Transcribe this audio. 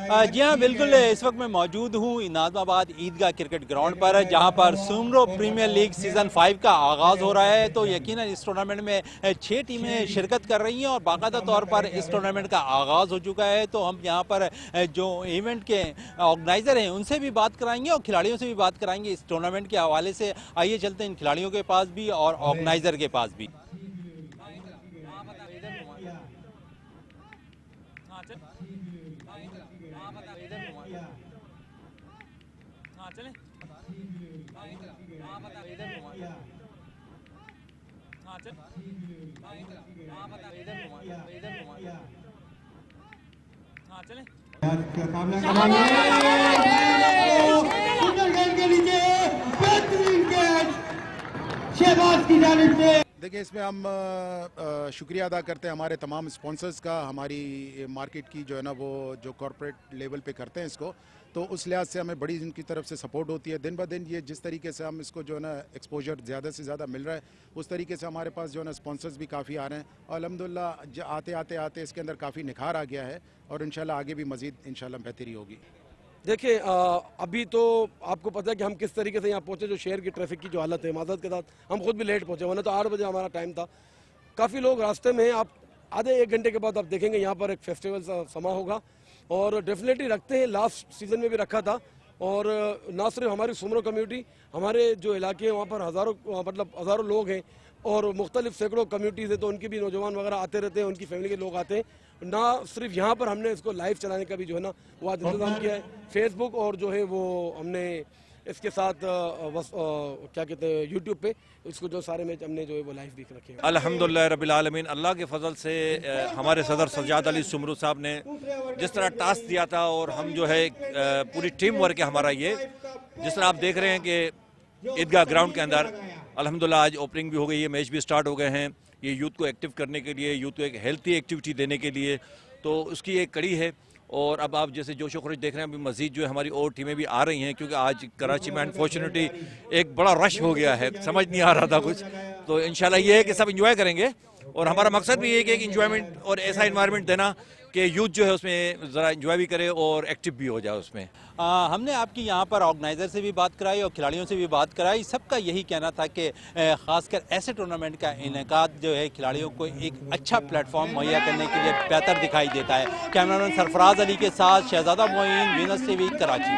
जी हाँ, बिल्कुल। इस वक्त मैं मौजूद हूँ नाज़माबाद ईदगाह क्रिकेट ग्राउंड पर, जहाँ पर सुमरो प्रीमियर लीग सीज़न 5 का आगाज़ हो रहा है। तो यकीनन इस टूर्नामेंट में 6 टीमें शिरकत कर रही हैं और बाकायदा तौर पर इस टूर्नामेंट का आगाज़ हो चुका है। तो हम यहाँ पर जो इवेंट के ऑर्गेनाइज़र हैं उनसे भी बात कराएंगे और खिलाड़ियों से भी बात कराएंगे इस टूर्नामेंट के हवाले से। आइए चलते हैं इन खिलाड़ियों के पास भी और ऑर्गेनाइज़र के पास भी। चलें। देखिए, इसमें हम शुक्रिया अदा करते हैं हमारे तमाम स्पॉन्सर्स का, हमारी मार्केट की जो है ना वो जो कॉर्पोरेट लेवल पे करते हैं इसको, तो उस लिहाज से हमें बड़ी इनकी तरफ से सपोर्ट होती है। दिन ब दिन ये जिस तरीके से हम इसको जो है ना एक्सपोजर ज़्यादा से ज़्यादा मिल रहा है, उस तरीके से हमारे पास जो है ना स्पॉन्सर्स भी काफ़ी आ रहे हैं और अल्हम्दुलिल्लाह आते आते आते इसके अंदर काफ़ी निखार आ गया है और इंशाल्लाह आगे भी मज़ीद इंशाल्लाह बेहतरी होगी। देखिए, अभी तो आपको पता है कि हम किस तरीके से यहाँ पहुँचे। जो शहर की ट्रैफिक की जो हालत है, माज़रत के साथ हम खुद भी लेट पहुँचे, वरना तो 8 बजे हमारा टाइम था। काफ़ी लोग रास्ते में हैं। आप आधे 1 घंटे के बाद आप देखेंगे यहाँ पर एक फेस्टिवल समा होगा और डेफिनेटली रखते हैं। लास्ट सीज़न में भी रखा था और ना सिर्फ हमारी सुमरो कम्युनिटी, हमारे जो इलाके हैं वहाँ पर हज़ारों लोग हैं और मुख्तलिफ सैकड़ों कम्युनिटीज़ हैं, तो उनके भी नौजवान वगैरह आते रहते हैं, उनकी फैमिली के लोग आते हैं। ना सिर्फ यहाँ पर हमने इसको लाइव चलाने का भी जो है ना वो आज इंतज़ाम किया है। फेसबुक और जो है वो हमने इसके साथ क्या कहते हैं यूट्यूब पे इसको जो सारे मैच हमने जो है वो लाइव दिख रखे हैं। अल्हम्दुलिल्लाह रब्बिल आलमीन, अल्लाह के फजल से हमारे सदर सज्जाद अली सुमरू साहब ने जिस तरह टास्क दिया था और हम जो है पूरी टीम वर्क है हमारा ये, जिस तरह आप देख रहे हैं कि ईदगाह ग्राउंड के अंदर अल्हम्दुलिल्लाह आज ओपनिंग भी हो गई है, मैच भी स्टार्ट हो गए हैं। ये यूथ को एक्टिव करने के लिए, यूथ को एक हेल्थी एक्टिविटी देने के लिए, तो उसकी एक कड़ी है। और अब आप जैसे जोश खरोश देख रहे हैं, अभी मजीद जो है हमारी और टीमें भी आ रही हैं, क्योंकि आज कराची में अनफॉर्चुनेटली एक बड़ा रश हो गया है, समझ नहीं आ रहा था कुछ। तो इंशाल्लाह ये है कि सब इंजॉय करेंगे और हमारा मकसद भी ये है कि एक इंजॉयमेंट और ऐसा इन्वायरमेंट देना कि यूथ जो है उसमें ज़रा इंजॉय भी करे और एक्टिव भी हो जाए उसमें। हमने आपकी यहाँ पर ऑर्गेनाइज़र से भी बात कराई और खिलाड़ियों से भी बात कराई। सबका यही कहना था कि ख़ासकर ऐसे टूर्नामेंट का इनेकाद जो है खिलाड़ियों को एक अच्छा प्लेटफॉर्म मुहैया करने के लिए बेहतर दिखाई देता है। कैमरामैन सरफराज अली के साथ शहजादा मोइन, वीनस टीवी, कराची।